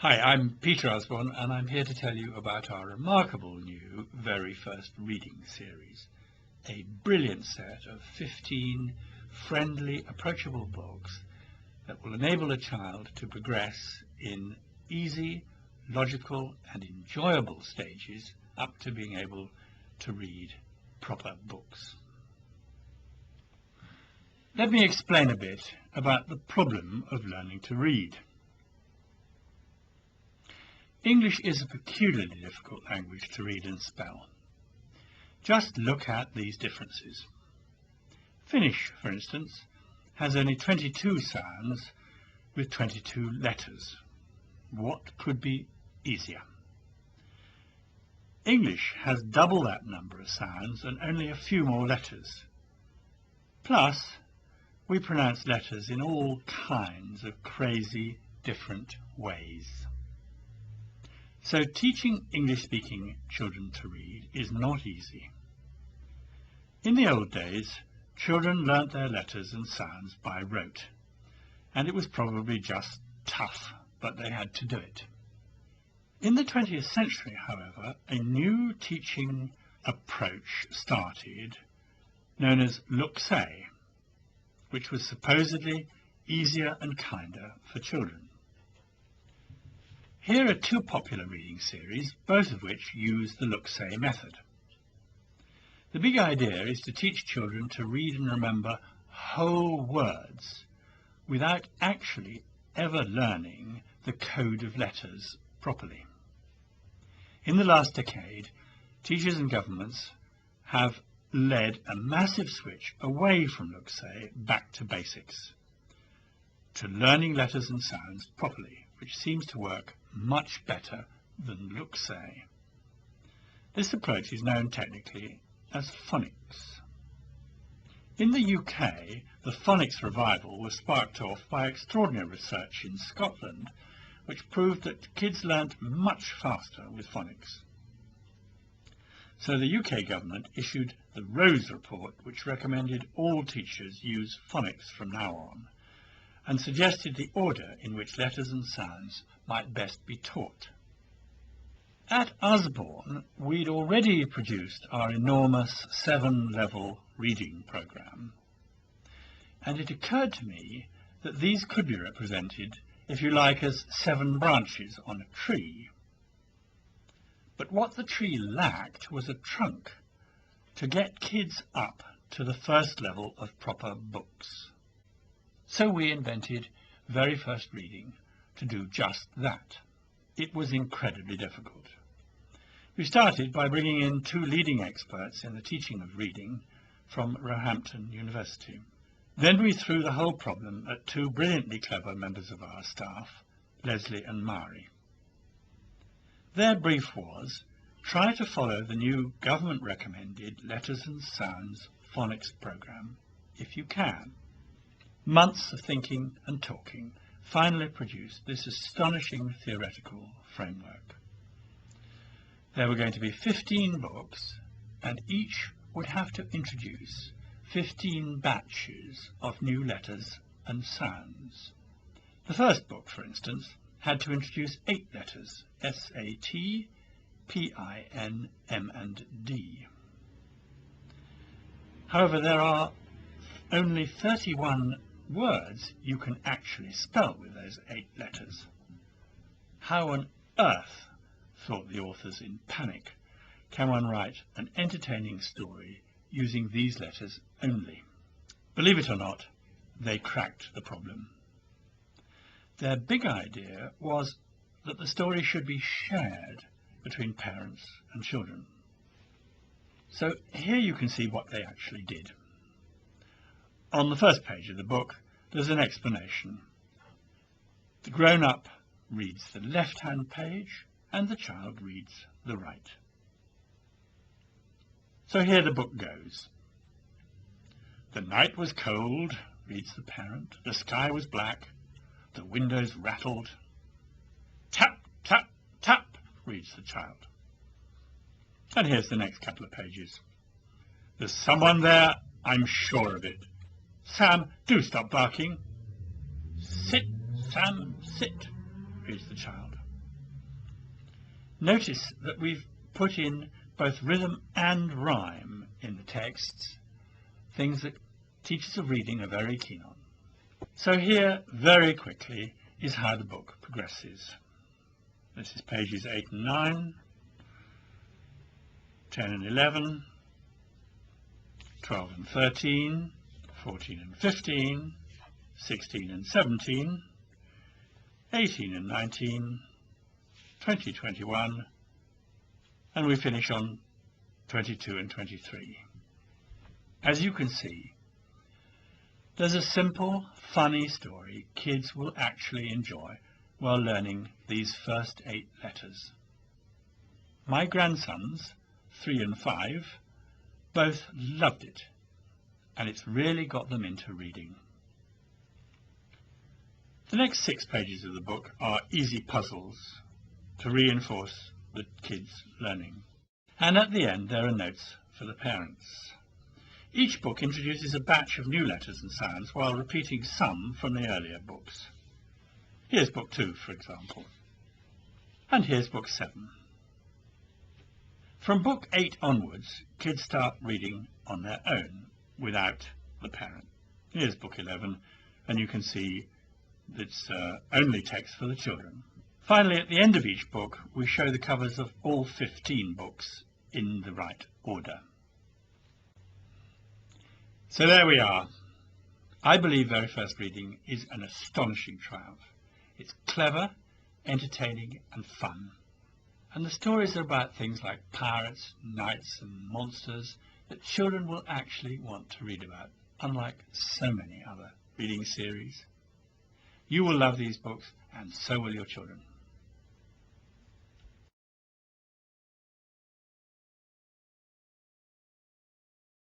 Hi, I'm Peter Usborne, and I'm here to tell you about our remarkable new Very First Reading series, a brilliant set of 15 friendly, approachable books that will enable a child to progress in easy, logical and enjoyable stages up to being able to read proper books. Let me explain a bit about the problem of learning to read. English is a peculiarly difficult language to read and spell. Just look at these differences. Finnish, for instance, has only 22 sounds with 22 letters. What could be easier? English has double that number of sounds and only a few more letters. Plus, we pronounce letters in all kinds of crazy different ways. So teaching English-speaking children to read is not easy. In the old days, children learnt their letters and sounds by rote, and it was probably just tough, but they had to do it. In the 20th century, however, a new teaching approach started, known as look-say, which was supposedly easier and kinder for children. Here are two popular reading series, both of which use the look-say method. The big idea is to teach children to read and remember whole words without actually ever learning the code of letters properly. In the last decade, teachers and governments have led a massive switch away from look-say back to basics, to learning letters and sounds properly, which seems to work much better than look-say. This approach is known technically as phonics. In the UK, the phonics revival was sparked off by extraordinary research in Scotland, which proved that kids learnt much faster with phonics. So the UK government issued the Rose Report, which recommended all teachers use phonics from now on, and suggested the order in which letters and sounds might best be taught. At Usborne, we'd already produced our enormous 7-level reading programme, and it occurred to me that these could be represented, if you like, as 7 branches on a tree. But what the tree lacked was a trunk to get kids up to the first level of proper books. So we invented Very First Reading to do just that. It was incredibly difficult. We started by bringing in 2 leading experts in the teaching of reading from Roehampton University. Then we threw the whole problem at 2 brilliantly clever members of our staff, Leslie and Mari. Their brief was, try to follow the new government-recommended Letters and Sounds phonics programme if you can. Months of thinking and talking finally produced this astonishing theoretical framework. There were going to be 15 books, and each would have to introduce 15 batches of new letters and sounds. The first book, for instance, had to introduce 8 letters, S-A-T, P-I-N, M and D. However, there are only 31 words you can actually spell with those 8 letters. How on earth, thought the authors in panic, can one write an entertaining story using these letters only? Believe it or not, they cracked the problem. Their big idea was that the story should be shared between parents and children. So here you can see what they actually did. On the first page of the book, there's an explanation. The grown-up reads the left-hand page, and the child reads the right. So here the book goes. The night was cold, reads the parent. The sky was black. The windows rattled. Tap, tap, tap, reads the child. And here's the next couple of pages. There's someone there, I'm sure of it. Sam, do stop barking. Sit, Sam, sit, reads the child. Notice that we've put in both rhythm and rhyme in the texts, things that teachers of reading are very keen on. So here, very quickly, is how the book progresses. This is pages 8 and 9, 10 and 11, 12 and 13, 14 and 15, 16 and 17, 18 and 19, 20, 21, and we finish on 22 and 23. As you can see, there's a simple, funny story kids will actually enjoy while learning these first 8 letters. My grandsons, 3 and 5, both loved it, and it's really got them into reading. The next 6 pages of the book are easy puzzles to reinforce the kids' learning. And at the end there are notes for the parents. Each book introduces a batch of new letters and sounds while repeating some from the earlier books. Here's book 2, for example. And here's book 7. From book 8 onwards, kids start reading on their own, without the parent. Here's book 11, and you can see it's only text for the children. Finally, at the end of each book, we show the covers of all 15 books in the right order. So there we are. I believe Very First Reading is an astonishing triumph. It's clever, entertaining and fun. And the stories are about things like pirates, knights and monsters that children will actually want to read about, unlike so many other reading series. You will love these books, and so will your children.